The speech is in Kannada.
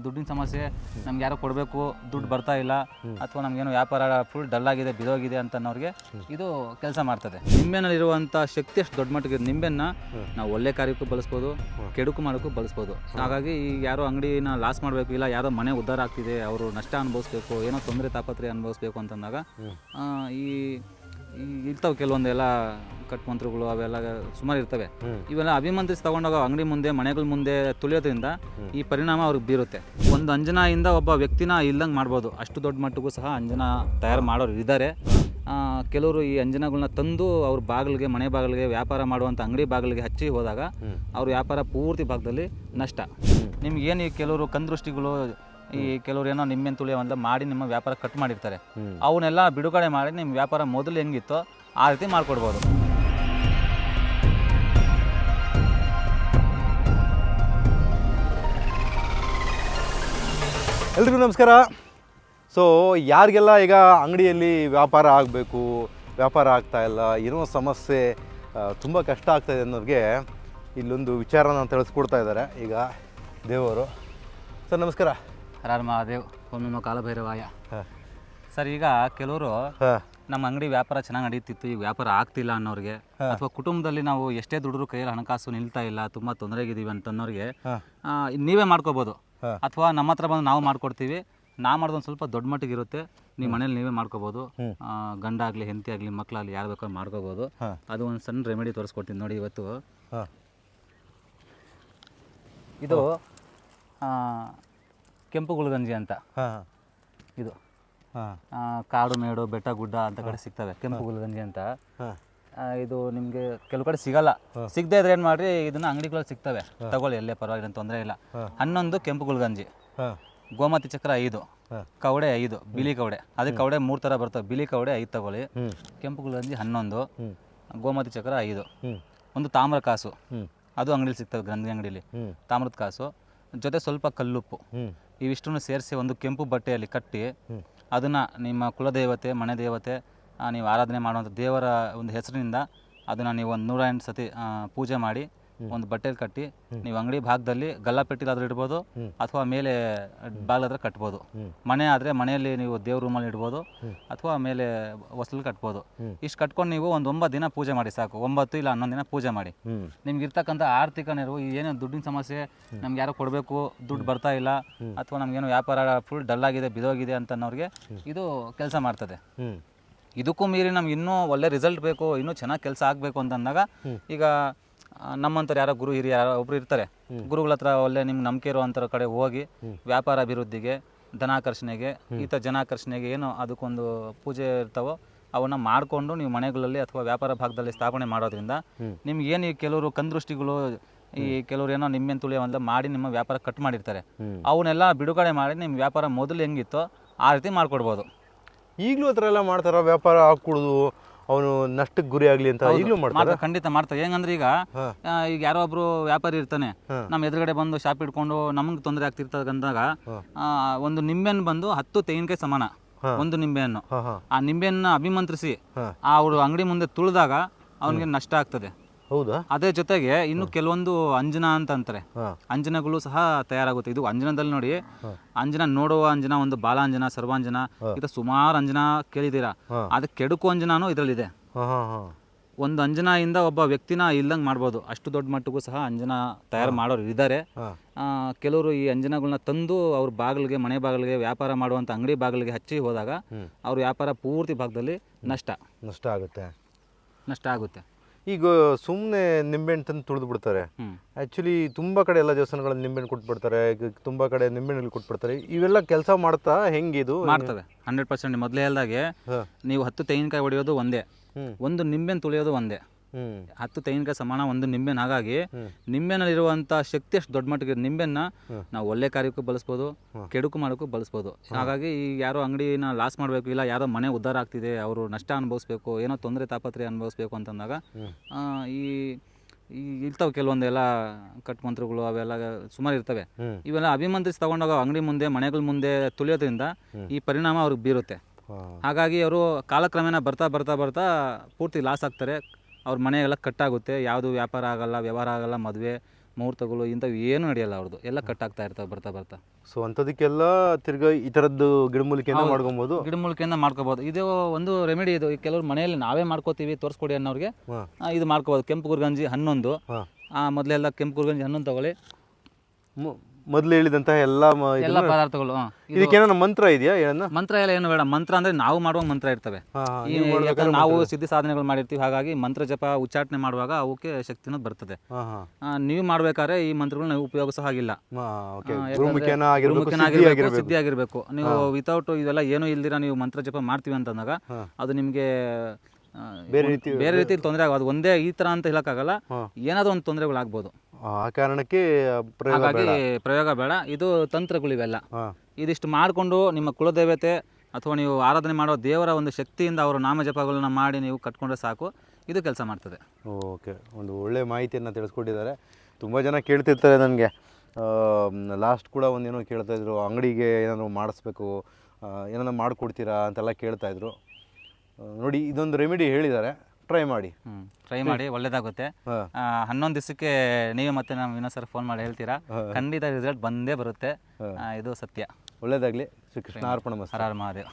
ದುಡ್ಡಿನ ಸಮಸ್ಯೆ, ನಮ್ಗೆ ಯಾರೋ ಕೊಡಬೇಕು, ದುಡ್ಡು ಬರ್ತಾ ಇಲ್ಲ, ಅಥವಾ ನಮಗೇನೋ ವ್ಯಾಪಾರ ಫುಲ್ ಡಲ್ ಆಗಿದೆ, ಬಿದೋಗಿದೆ ಅಂತ ಅನ್ನೋರಿಗೆ ಇದು ಕೆಲಸ ಮಾಡ್ತದೆ. ನಿಂಬೆನಲ್ಲಿರುವಂಥ ಶಕ್ತಿ ಅಷ್ಟು ದೊಡ್ಡ ಮಟ್ಟಿಗೆ ನಿಂಬೆನ ನಾವು ಒಳ್ಳೆ ಕಾರ್ಯಕ್ಕೂ ಬಳಸ್ಬೋದು, ಕೆಡುಕು ಮಾಡೋಕ್ಕೂ ಬಳಸ್ಬೋದು. ಹಾಗಾಗಿ ಈಗ ಯಾರೋ ಅಂಗಡಿನ ಲಾಸ್ ಮಾಡಬೇಕು, ಇಲ್ಲ ಯಾರೋ ಮನೆ ಉದ್ಧಾರ ಆಗ್ತಿದೆ, ಅವರು ನಷ್ಟ ಅನುಭವಿಸ್ಬೇಕು, ಏನೋ ತೊಂದರೆ ತಾಪತ್ರೆ ಅನುಭವಿಸ್ಬೇಕು ಅಂತಂದಾಗ ಈ ಇರ್ತವೆ ಕೆಲವೊಂದೆಲ್ಲ ಕಟ್ಮಂತ್ರಗಳು, ಅವೆಲ್ಲ ಸುಮಾರು ಇರ್ತವೆ. ಇವೆಲ್ಲ ಅಭಿಮಂತ್ರಿಸಿ ತಗೊಂಡೋಗ ಅಂಗಡಿ ಮುಂದೆ, ಮನೆಗಳ ಮುಂದೆ ತುಳಿಯೋದ್ರಿಂದ ಈ ಪರಿಣಾಮ ಅವ್ರಿಗೆ ಬೀರುತ್ತೆ. ಒಂದು ಅಂಜನಾಯಿಂದ ಒಬ್ಬ ವ್ಯಕ್ತಿನ ಇಲ್ಲಂಗೆ ಮಾಡ್ಬೋದು. ಅಷ್ಟು ದೊಡ್ಡ ಮಟ್ಟಿಗೂ ಸಹ ಅಂಜನ ತಯಾರು ಮಾಡೋರು ಇದ್ದಾರೆ. ಕೆಲವರು ಈ ಅಂಜನಗಳನ್ನ ತಂದು ಅವ್ರ ಬಾಗಿಲಿಗೆ, ಮನೆ ಬಾಗಿಲಿಗೆ, ವ್ಯಾಪಾರ ಮಾಡುವಂಥ ಅಂಗಡಿ ಬಾಗಿಲಿಗೆ ಹಚ್ಚಿ ಹೋದಾಗ ಅವ್ರ ವ್ಯಾಪಾರ ಪೂರ್ತಿ ಭಾಗದಲ್ಲಿ ನಷ್ಟ. ನಿಮ್ಗೇನು ಈ ಕೆಲವರು ಕಂದೃಷ್ಟಿಗಳು, ಈ ಕೆಲವ್ರು ಏನೋ ನಿಮ್ಮೆನ್ ತುಳಿಯೋವಂತ ಮಾಡಿ ನಿಮ್ಮ ವ್ಯಾಪಾರ ಕಟ್ ಮಾಡಿರ್ತಾರೆ, ಅವನ್ನೆಲ್ಲ ಬಿಡುಗಡೆ ಮಾಡಿ ನಿಮ್ಮ ವ್ಯಾಪಾರ ಮೊದಲು ಹೆಂಗಿತ್ತೋ ಆ ರೀತಿ ಮಾಡಿಕೊಡ್ಬೋದು. ಎಲ್ರಿಗೂ ನಮಸ್ಕಾರ. ಸೊ ಯಾರಿಗೆಲ್ಲ ಈಗ ಅಂಗಡಿಯಲ್ಲಿ ವ್ಯಾಪಾರ ಆಗಬೇಕು, ವ್ಯಾಪಾರ ಆಗ್ತಾಯಿಲ್ಲ, ಏನೋ ಸಮಸ್ಯೆ, ತುಂಬ ಕಷ್ಟ ಆಗ್ತಾಯಿದೆ ಅನ್ನೋರಿಗೆ ಇಲ್ಲೊಂದು ವಿಚಾರನ ತಿಳಿಸ್ಕೊಡ್ತಾ ಇದ್ದಾರೆ ಈಗ ದೇವರು. ಸರ್ ನಮಸ್ಕಾರ. ಹರ ಮಹಾದೇವ್, ಒಮ್ಮೆ ಕಾಲಭೈರವಾಯ. ಸರ್, ಈಗ ಕೆಲವರು ನಮ್ಮ ಅಂಗಡಿ ವ್ಯಾಪಾರ ಚೆನ್ನಾಗಿ ನಡೀತಿತ್ತು, ಈಗ ವ್ಯಾಪಾರ ಆಗ್ತಿಲ್ಲ ಅನ್ನೋರಿಗೆ, ಅಥವಾ ಕುಟುಂಬದಲ್ಲಿ ನಾವು ಎಷ್ಟೇ ದುಡಿದ್ರು ಕೈಯಲ್ಲಿ ಹಣಕಾಸು ನಿಲ್ತಾ ಇಲ್ಲ, ತುಂಬ ತೊಂದರೆಗಿದ್ದೀವಿ ಅಂತನ್ನೋರಿಗೆ ನೀವೇ ಮಾಡ್ಕೋಬೋದು. ಅಥವಾ ನಮ್ಮ ಹತ್ರ ಬಂದು ನಾವು ಮಾಡ್ಕೊಡ್ತೀವಿ. ನಾವು ಮಾಡೋದೊಂದು ಸ್ವಲ್ಪ ದೊಡ್ಡ ಮಟ್ಟಿಗೆ ಇರುತ್ತೆ, ನೀವು ಮನೇಲಿ ನೀವೇ ಮಾಡ್ಕೋಬೋದು. ಗಂಡ ಆಗಲಿ, ಹೆಂಡತಿ ಆಗಲಿ, ಮಕ್ಕಳಾಗಲಿ, ಯಾರು ಬೇಕಾದ್ರೂ ಮಾಡ್ಕೋಬೋದು. ಅದು ಒಂದು ಸಣ್ಣ ರೆಮಿಡಿ ತೋರಿಸ್ಕೊಡ್ತೀನಿ ನೋಡಿ ಇವತ್ತು. ಇದು ಕೆಂಪು ಗುಲ್ಗಂಜಿ ಅಂತ. ಇದು ಕಾಡು ಮೇಡು, ಬೆಟ್ಟ ಗುಡ್ಡ ಅಂತ ಕಡೆ ಸಿಗ್ತವೆ ಕೆಂಪು ಗುಲ್ಗಂಜಿ ಅಂತ. ಇದು ನಿಮಗೆ ಕೆಲವು ಕಡೆ ಸಿಗಲ್ಲ. ಸಿಗದೆ ಇದ್ರೆ ಏನು ಮಾಡಿರಿ, ಇದನ್ನ ಅಂಗಡಿಗಳಲ್ಲಿ ಸಿಗ್ತವೆ, ತಗೊಳ್ಳಿ, ಎಲ್ಲೇ ಪರವಾಗಿಲ್ಲ, ತೊಂದರೆ ಇಲ್ಲ. 11 ಕೆಂಪು ಗುಲ್ಗಂಜಿ, ಗೋಮತಿ ಚಕ್ರ 5, ಕವಡೆ 5, ಬಿಳಿ ಕವಡೆ. ಅದಕ್ಕೆ ಕವಡೆ 3 ಥರ ಬರ್ತವೆ. ಬಿಳಿ ಕವಡೆ 5 ತಗೊಳ್ಳಿ, ಕೆಂಪು ಗುಲ್ಗಂಜಿ 11, ಗೋಮತಿ ಚಕ್ರ 5, ಒಂದು ತಾಮ್ರ ಕಾಸು, ಅದು ಅಂಗಡಿಲಿ ಸಿಗ್ತವೆ, ಗಂಧಿ ಅಂಗಡಿಲಿ. ತಾಮ್ರದ ಕಾಸು ಜೊತೆ ಸ್ವಲ್ಪ ಕಲ್ಲುಪ್ಪು, ಇವಿಷ್ಟನ್ನು ಸೇರಿಸಿ ಒಂದು ಕೆಂಪು ಬಟ್ಟೆಯಲ್ಲಿ ಕಟ್ಟಿ, ಅದನ್ನು ನಿಮ್ಮ ಕುಲದೇವತೆ, ಮನೆ ದೇವತೆ, ನೀವು ಆರಾಧನೆ ಮಾಡುವಂಥ ದೇವರ ಒಂದು ಹೆಸರಿನಿಂದ ಅದನ್ನು ನೀವು ಒಂದು 108 ಸತಿ ಪೂಜೆ ಮಾಡಿ ಒಂದು ಬಟ್ಟೆಯಲ್ಲಿ ಕಟ್ಟಿ ನೀವು ಅಂಗಡಿ ಭಾಗದಲ್ಲಿ ಗಲ್ಲಾಪೆಟ್ಟಿಲಾದ್ರೂ ಇಡ್ಬೋದು, ಅಥವಾ ಮೇಲೆ ಬಾಗಿಲಾದ್ರೆ ಕಟ್ಬೋದು. ಮನೆ ಆದರೆ ಮನೆಯಲ್ಲಿ ನೀವು ದೇವ್ರ ರೂಮಲ್ಲಿ ಇಡ್ಬೋದು, ಅಥವಾ ಮೇಲೆ ಹೊಸಲು ಕಟ್ಬೋದು. ಇಷ್ಟು ಕಟ್ಕೊಂಡು ನೀವು ಒಂದು 9 ದಿನ ಪೂಜೆ ಮಾಡಿ ಸಾಕು. 9 ಇಲ್ಲ 11 ದಿನ ಪೂಜೆ ಮಾಡಿ. ನಿಮ್ಗೆ ಇರ್ತಕ್ಕಂಥ ಆರ್ಥಿಕ ನೆರವು, ಏನೇನು ದುಡ್ಡಿನ ಸಮಸ್ಯೆ, ನಮ್ಗೆ ಯಾರೋ ಕೊಡಬೇಕು, ದುಡ್ಡು ಬರ್ತಾ ಇಲ್ಲ, ಅಥವಾ ನಮಗೇನೋ ವ್ಯಾಪಾರ ಫುಲ್ ಡಲ್ ಆಗಿದೆ, ಬಿದೋಗಿದೆ ಅಂತನ್ನೋರಿಗೆ ಇದು ಕೆಲಸ ಮಾಡ್ತದೆ. ಇದಕ್ಕೂ ಮೀರಿ ನಮ್ಗೆ ಇನ್ನೂ ಒಳ್ಳೆ ರಿಸಲ್ಟ್ ಬೇಕು, ಇನ್ನೂ ಚೆನ್ನಾಗಿ ಕೆಲಸ ಆಗಬೇಕು ಅಂತಂದಾಗ, ಈಗ ನಮ್ಮಂಥವ್ರು ಯಾರೋ ಗುರು ಹಿರಿಯ ಯಾರೋ ಒಬ್ರು ಇರ್ತಾರೆ, ಗುರುಗಳ ಹತ್ರ ಒಳ್ಳೆ ನಿಮ್ಗೆ ನಂಬಿಕೆ ಇರುವಂಥರ ಕಡೆ ಹೋಗಿ ವ್ಯಾಪಾರ ಅಭಿವೃದ್ಧಿಗೆ, ಧನಾಕರ್ಷಣೆಗೆ, ಜನಾಕರ್ಷಣೆಗೆ ಏನು ಅದಕ್ಕೊಂದು ಪೂಜೆ ಇರ್ತಾವೋ ಅವನ್ನ ಮಾಡಿಕೊಂಡು ನೀವು ಮನೆಗಳಲ್ಲಿ ಅಥವಾ ವ್ಯಾಪಾರ ಭಾಗದಲ್ಲಿ ಸ್ಥಾಪನೆ ಮಾಡೋದ್ರಿಂದ ನಿಮ್ಗೆ ಏನು ಈ ಕೆಲವರು ಕಂದೃಷ್ಟಿಗಳು, ಈ ಕೆಲವರು ಏನೋ ನಿಮ್ಮೆನ್ ತುಳಿಯೋವಂತ ಮಾಡಿ ನಿಮ್ಮ ವ್ಯಾಪಾರ ಕಟ್ ಮಾಡಿರ್ತಾರೆ, ಅವನ್ನೆಲ್ಲ ಬಿಡುಗಡೆ ಮಾಡಿ ನಿಮ್ಮ ವ್ಯಾಪಾರ ಮೊದಲು ಹೆಂಗಿತ್ತೋ ಆ ರೀತಿ ಮಾಡಿಕೊಡ್ಬೋದು. ಈಗಲೂ ಆ ಥರ ಎಲ್ಲ ಮಾಡ್ತಾರ, ವ್ಯಾಪಾರ ಹಾಕ್ಕೊಡೋದು, ಅವನು ನಷ್ಟಕ್ಕೆ ಗುರಿ ಆಗಲಿ ಅಂತ ಈಗಲೂ ಮಾಡ್ತಾರೆ. ಖಂಡಿತ ಮಾಡ್ತಾರೆ. ಹೆಂಗಂದ್ರೆ ಈಗ ಯಾರೋ ಒಬ್ರು ವ್ಯಾಪಾರಿ ಇರ್ತಾನೆ, ನಮ್ಮ ಎದುರುಗಡೆ ಬಂದು ಶಾಪ್ ಇಟ್ಕೊಂಡು ನಮ್ಗೆ ತೊಂದರೆ ಆಗ್ತಿರ್ತಕ್ಕಂದಾಗ ಒಂದು ನಿಂಬೆಹಣ್ಣು ಬಂದು 10 ತೆಂಗಿನಕಾಯಿ ಸಮಾನ ಒಂದು ನಿಂಬೆಹಣ್ಣು. ಆ ನಿಂಬೆಹಣ್ಣು ಅಭಿಮಂತ್ರಿಸಿ ಅವರು ಅಂಗಡಿ ಮುಂದೆ ತುಳಿದಾಗ ಅವನಿಗೆ ನಷ್ಟ ಆಗ್ತದೆ. ಹೌದಾ? ಅದೇ ಜೊತೆಗೆ ಇನ್ನು ಕೆಲವೊಂದು ಅಂಜನ ಅಂತ ಅಂತಾರೆ, ಅಂಜನಗಳು ಸಹ ತಯಾರಾಗುತ್ತೆ. ಇದು ಅಂಜನದಲ್ಲಿ ನೋಡಿ, ಅಂಜನ ನೋಡುವ ಅಂಜನ, ಒಂದು ಬಾಲಾಂಜನ, ಸರ್ವಾಂಜನ, ಇದು ಸುಮಾರು ಅಂಜನ ಕೇಳಿದ್ದೀರಾ. ಅದಕ್ಕೆ ಕೆಡುಕು ಅಂಜನಾನು ಇದರಲ್ಲಿದೆ. ಒಂದು ಅಂಜನಾಯಿಂದ ಒಬ್ಬ ವ್ಯಕ್ತಿನ ಇಲ್ಲಂಗೆ ಮಾಡ್ಬೋದು. ಅಷ್ಟು ದೊಡ್ಡ ಮಟ್ಟಿಗೂ ಸಹ ಅಂಜನ ತಯಾರು ಮಾಡೋರು ಇದ್ದಾರೆ. ಕೆಲವರು ಈ ಅಂಜನಗಳನ್ನ ತಂದು ಅವ್ರ ಬಾಗಿಲಿಗೆ, ಮನೆ ಬಾಗಿಲಿಗೆ, ವ್ಯಾಪಾರ ಮಾಡುವಂಥ ಅಂಗಡಿ ಬಾಗಿಲಿಗೆ ಹಚ್ಚಿ ಹೋದಾಗ ಅವ್ರ ವ್ಯಾಪಾರ ಪೂರ್ತಿ ಭಾಗದಲ್ಲಿ ನಷ್ಟ ಆಗುತ್ತೆ. ಈಗ ಸುಮ್ಮನೆ ನಿಂಬೆಹಣ್ಣು ತಂದು ತುಳಿದು ಬಿಡ್ತಾರೆ. ಆ್ಯಕ್ಚುಲಿ ತುಂಬ ಕಡೆ ಎಲ್ಲ ದೇವಸ್ಥಾನಗಳಲ್ಲಿ ನಿಂಬೆಹಣ್ಣು ಕೊಟ್ಬಿಡ್ತಾರೆ, ತುಂಬ ಕಡೆ ನಿಂಬೆಹಣ್ಣು ಕೊಟ್ಬಿಡ್ತಾರೆ. ಇವೆಲ್ಲ ಕೆಲಸ ಮಾಡ್ತಾ ಹೆಂಗಿದು ಮಾಡ್ತವೆ 100%. ಮೊದಲೇ ಹೇಳ್ದಾಗೆ ನೀವು 10 ತೆಂಗಿನಕಾಯಿ ಹೊಡೆಯೋದು ಒಂದೇ, ಒಂದು ನಿಂಬೆಹಣ್ಣು ತುಳಿಯೋದು ಒಂದೇ. 10 ತೆಂಗಿನಕಾಯಿ ಸಮಾನ ಒಂದು ನಿಂಬೆಹಣ್ಣು. ಹಾಗಾಗಿ ನಿಂಬೆಹಣ್ಣಲ್ಲಿರುವಂಥ ಶಕ್ತಿ ಅಷ್ಟು ದೊಡ್ಡ ಮಟ್ಟಿಗೆ ನಿಂಬೆಹಣ್ಣ ನಾವು ಒಳ್ಳೆ ಕಾರ್ಯಕ್ಕೂ ಬಳಸ್ಬೋದು, ಕೆಡುಕು ಮಾಡೋಕ್ಕೂ ಬಳಸ್ಬೋದು. ಹಾಗಾಗಿ ಈಗ ಯಾರೋ ಅಂಗಡಿನ ಲಾಸ್ ಮಾಡಬೇಕು, ಇಲ್ಲ ಯಾರೋ ಮನೆ ಉದ್ಧಾರ ಆಗ್ತಿದೆ, ಅವರು ನಷ್ಟ ಅನುಭವಿಸ್ಬೇಕು, ಏನೋ ತೊಂದರೆ ತಾಪತ್ರೆ ಅನುಭವಿಸ್ಬೇಕು ಅಂತಂದಾಗ ಈ ಇರ್ತವೆ ಕೆಲವೊಂದೆಲ್ಲ ಕಟ್ಮಂತ್ರಗಳು, ಅವೆಲ್ಲ ಸುಮಾರು ಇರ್ತವೆ. ಇವೆಲ್ಲ ಅಭಿಮಂತ್ರಿಸಿ ತಗೊಂಡೋಗ ಅಂಗಡಿ ಮುಂದೆ, ಮನೆಗಳ ಮುಂದೆ ತುಳಿಯೋದ್ರಿಂದ ಈ ಪರಿಣಾಮ ಅವ್ರಿಗೆ ಬೀರುತ್ತೆ. ಹಾಗಾಗಿ ಅವರು ಕಾಲಕ್ರಮೇಣ ಬರ್ತಾ ಪೂರ್ತಿ ಲಾಸ್ ಆಗ್ತಾರೆ. ಅವ್ರ ಮನೆಯೆಲ್ಲ ಕಟ್ಟಾಗುತ್ತೆ, ಯಾವುದು ವ್ಯಾಪಾರ ಆಗಲ್ಲ, ವ್ಯವಹಾರ ಆಗಲ್ಲ, ಮದುವೆ ಮುಹೂರ್ತಗಳು ಇಂಥವು ಏನೂ ನಡೆಯಲ್ಲ ಅವ್ರದ್ದು, ಎಲ್ಲ ಕಟ್ ಆಗ್ತಾ ಇರ್ತವೆ ಬರ್ತಾ ಬರ್ತಾ. ಸೊ ಅಂಥದಕ್ಕೆಲ್ಲ ತಿರ್ಗಾ ಈ ಥರದ್ದು ಗಿಡಮೂಲಿಕೆಯಿಂದ ಮಾಡ್ಕೊಬೋದು, ಗಿಡಮೂಲಿಕೆಯಿಂದ ಮಾಡ್ಕೋಬೋದು. ಇದು ಒಂದು ರೆಮಿಡಿ. ಇದು ಕೆಲವರು ಮನೆಯಲ್ಲಿ ನಾವೇ ಮಾಡ್ಕೋತೀವಿ ತೋರಿಸ್ಕೊಡಿ ಅನ್ನೋರಿಗೆ ಇದು ಮಾಡ್ಕೋಬೋದು. ಕೆಂಪು ಗುರ್ಗಂಜಿ 11, ಮೊದಲೆಲ್ಲ ಕೆಂಪು ಗುರ್ಗಂಜಿ 11 ತಗೊಳ್ಳಿ. ಮೊದಲು ಹೇಳಿದಂತಹ ಎಲ್ಲ ಎಲ್ಲ ಪದಾರ್ಥಗಳು. ಇದಕ್ಕೇನೋ ಮಂತ್ರ ಇದೆಯಾ? ಮಂತ್ರ ಎಲ್ಲ ಏನು ಬೇಡ. ಮಂತ್ರ ಅಂದರೆ ನಾವು ಮಾಡುವಾಗ ಮಂತ್ರ ಇರ್ತವೆ. ನಾವು ಸಿದ್ಧಿ ಸಾಧನೆಗಳು ಮಾಡಿರ್ತೀವಿ, ಹಾಗಾಗಿ ಮಂತ್ರ ಜಪ ಉಚ್ಚಾಟನೆ ಮಾಡುವಾಗ ಅವಕ್ಕೆ ಶಕ್ತಿ ಅನ್ನೋದು ಬರ್ತದೆ. ನೀವು ಮಾಡ್ಬೇಕಾದ್ರೆ ಈ ಮಂತ್ರಗಳನ್ನ ನೀವು ಉಪಯೋಗಿಸೋ ಹಾಗಿಲ್ಲ. ಸಿದ್ಧಿ ಆಗಿರ್ಬೇಕು. ನೀವು ವಿತೌಟ್ ಇದೆಲ್ಲ ಏನೂ ಇಲ್ದಿರ ನೀವು ಮಂತ್ರ ಜಪ ಮಾಡ್ತೀವಿ ಅಂತಂದಾಗ ಅದು ನಿಮಗೆ ಬೇರೆ ರೀತಿ ತೊಂದರೆ ಆಗೋದು. ಒಂದೇ ಈ ತರ ಅಂತ ಹೇಳಕ್ಕಾಗಲ್ಲ, ಏನಾದ್ರು ಒಂದು ತೊಂದರೆಗಳಾಗ್ಬೋದು. ಆ ಕಾರಣಕ್ಕೆ ಪ್ರಯೋಗ ಬೇಡ. ಇದು ತಂತ್ರಗಳಿವೆಲ್ಲ. ಇದಿಷ್ಟು ಮಾಡಿಕೊಂಡು ನಿಮ್ಮ ಕುಲದೇವತೆ ಅಥವಾ ನೀವು ಆರಾಧನೆ ಮಾಡೋ ದೇವರ ಒಂದು ಶಕ್ತಿಯಿಂದ ಅವರ ನಾಮಜಪಗಳನ್ನ ಮಾಡಿ ನೀವು ಕಟ್ಕೊಂಡ್ರೆ ಸಾಕು, ಇದು ಕೆಲಸ ಮಾಡ್ತದೆ. ಓಕೆ, ಒಂದು ಒಳ್ಳೆ ಮಾಹಿತಿಯನ್ನು ತಿಳಿಸ್ಕೊಟ್ಟಿದ್ದಾರೆ. ತುಂಬ ಜನ ಕೇಳ್ತಿರ್ತಾರೆ ನನಗೆ. ಲಾಸ್ಟ್ ಕೂಡ ಒಂದೇನೋ ಕೇಳ್ತಾಯಿದ್ರು, ಅಂಗಡಿಗೆ ಏನಾದ್ರು ಮಾಡಿಸ್ಬೇಕು, ಏನಾದ್ರು ಮಾಡಿಕೊಡ್ತೀರಾ ಅಂತೆಲ್ಲ ಕೇಳ್ತಾಯಿದ್ರು. ನೋಡಿ, ಇದೊಂದು ರೆಮಿಡಿ ಹೇಳಿದ್ದಾರೆ, ಟ್ರೈ ಮಾಡಿ ಒಳ್ಳೇದಾಗುತ್ತೆ. 11 ದಿವಸಕ್ಕೆ ನೀವೇ ಮತ್ತೆ ನಾವು ಇನ್ನೊಂದ್ಸರಿ ಫೋನ್ ಮಾಡಿ ಹೇಳ್ತೀರಾ, ಖಂಡಿತ ರಿಸಲ್ಟ್ ಬಂದೇ ಬರುತ್ತೆ. ಇದು ಸತ್ಯ. ಒಳ್ಳೇದಾಗಲಿ. ಶ್ರೀ ಕೃಷ್ಣ ಅರ್ಪಣ ಮಸ್ತು. ಹರ ಹರ ಮಹಾದೇವ್.